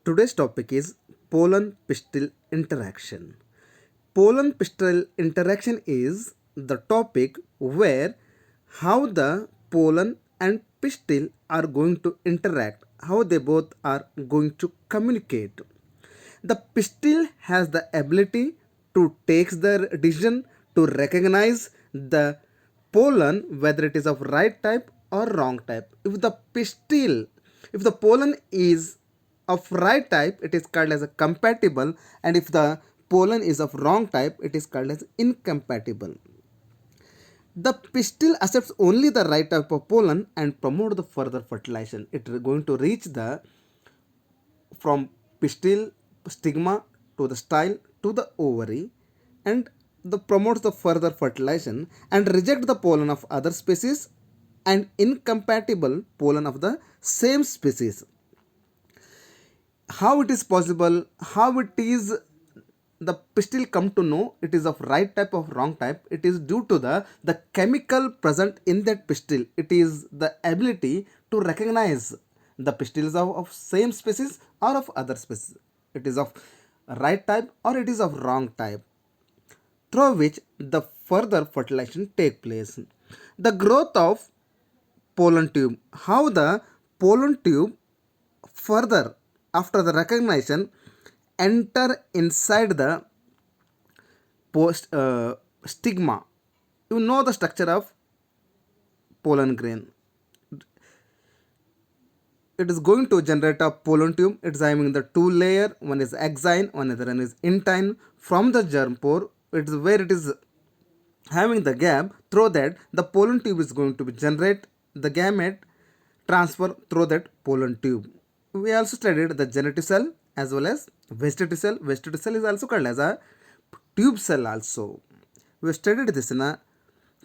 Today's topic is pollen pistil interaction. Pollen pistil interaction is the topic where how the pollen and pistil are going to interact, how they both are going to communicate. The pistil has the ability to take the decision to recognize the pollen whether it is of right type or wrong type. If the pollen is of right type, it is called as a compatible, and if the pollen is of wrong type, it is called as incompatible. The pistil accepts only the right type of pollen and promote the further fertilization. It is going to reach the from pistil stigma to the style to the ovary, and the promotes the further fertilization and reject the pollen of other species and incompatible pollen of the same species. How it is possible, how it is the pistil come to know it is of right type of wrong type? It is due to the chemical present in that pistil. It is the ability to recognize the pistils of same species or of other species. It is of right type or it is of wrong type, through which the further fertilization take place. The growth of pollen tube, how the pollen tube further after the recognition enter inside the post stigma. You know the structure of pollen grain. It is going to generate a pollen tube. It's having the two layer, one is exine, one other one is intine. From the germ pore, it is where it is having the gap. Through that the pollen tube is going to be generate the gamete transfer through that pollen tube. We also studied the genitive cell as well as vegetative cell. Vegetative cell is also called as a tube cell also. We studied this in a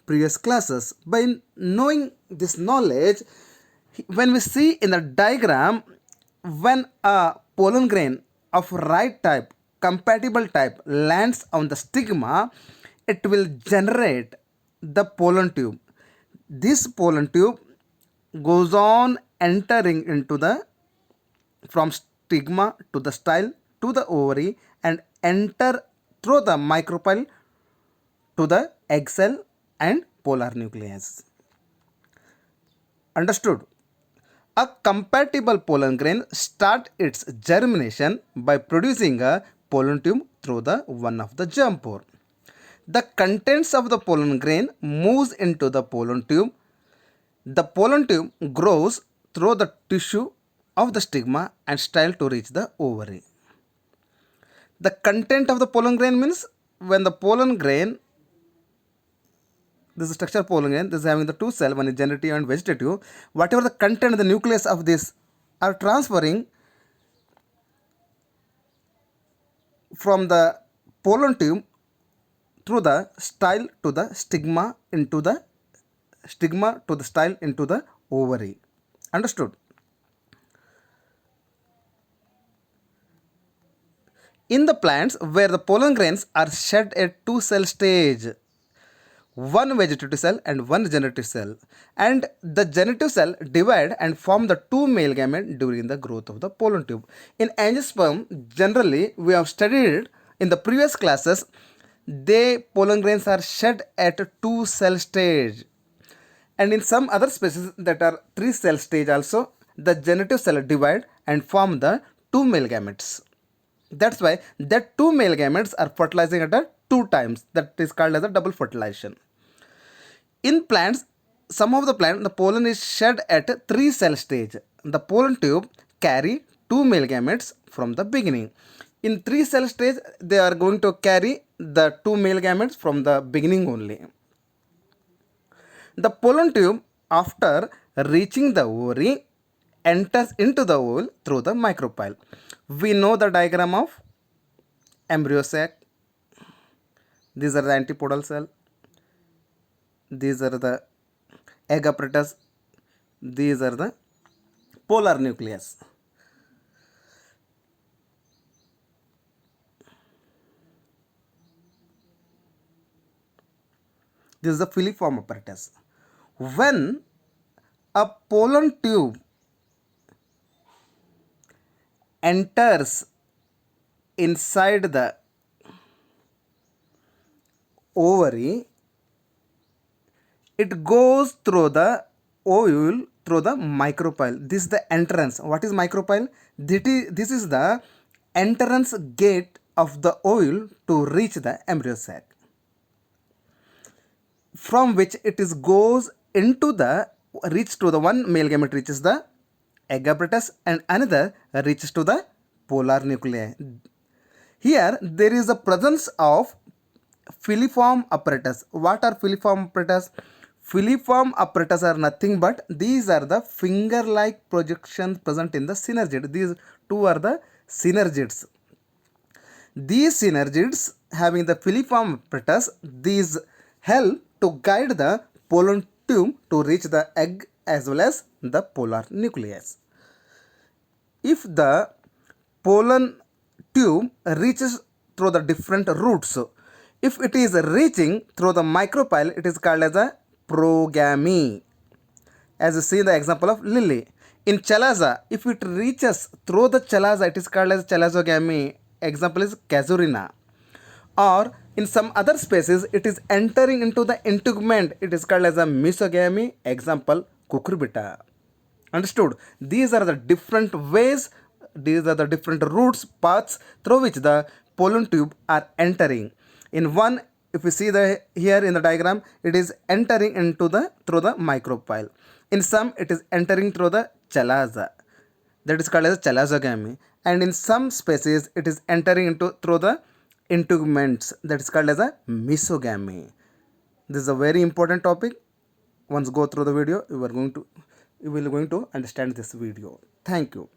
previous classes. By knowing this knowledge, when we see in the diagram, when a pollen grain of right type compatible type lands on the stigma, it will generate the pollen tube. This pollen tube goes on entering into the from stigma to the style to the ovary and enter through the micropyle to the egg cell and polar nucleus. Understood? A compatible pollen grain start its germination by producing a pollen tube through the one of the germ pore. The contents of the pollen grain moves into the pollen tube. The pollen tube grows through the tissue of the stigma and style to reach the ovary. The content of the pollen grain means when the pollen grain, this is structure pollen grain, this is having the two cell, one is generative and vegetative. Whatever the content, the nucleus of this are transferring from the pollen tube through the style to the stigma into the stigma to the style into the ovary. Understood? In the plants where the pollen grains are shed at two cell stage, one vegetative cell and one generative cell, and the generative cell divide and form the two male gamete during the growth of the pollen tube. In angiosperm, generally we have studied in the previous classes, they pollen grains are shed at two cell stage, and in some other species that are three cell stage also, the generative cell divide and form the two male gametes. That's why that two male gametes are fertilizing at a two times. That is called as a double fertilization. In plants, some of the plant, the pollen is shed at a three cell stage. The pollen tube carry two male gametes from the beginning. In three cell stage, they are going to carry the two male gametes from the beginning only. The pollen tube, after reaching the ovary, enters into the ovule through the micropyle. We know the diagram of embryo sac. These are the antipodal cell. These are the egg apparatus. These are the polar nucleus. This is the filiform apparatus. When a pollen tube enters inside the ovary, it goes through the ovule through the micropyle. This is the entrance. What is micropyle? This is the entrance gate of the ovule to reach the embryo sac, from which it is goes into the reach to the one male gamete reaches the egg apparatus and another reaches to the polar nuclei. Here there is a presence of filiform apparatus. What are filiform apparatus? Filiform apparatus are nothing but these are the finger-like projections present in the synergid. These two are the synergids. These synergids having the filiform apparatus, these help to guide the pollen tube to reach the egg as well as the polar nucleus. If the pollen tube reaches through the different routes, if it is reaching through the micropyle, it is called as a progamy. As you see the example of lily. In chalaza, if it reaches through the chalaza, it is called as chalazogamy. Example is casuarina. Or in some other species, it is entering into the integument. It is called as a mesogamy. Example, cucurbita. Understood? These are the different ways, these are the different routes, paths through which the pollen tube are entering. In one, if you see the here in the diagram, it is entering into the through the micropyle. In some, it is entering through the chalaza. That is called as chalazogamy. And in some species, it is entering into through the integuments. That is called as a mesogamy. This is a very important topic. Once go through the video, you will going to understand this video. Thank you.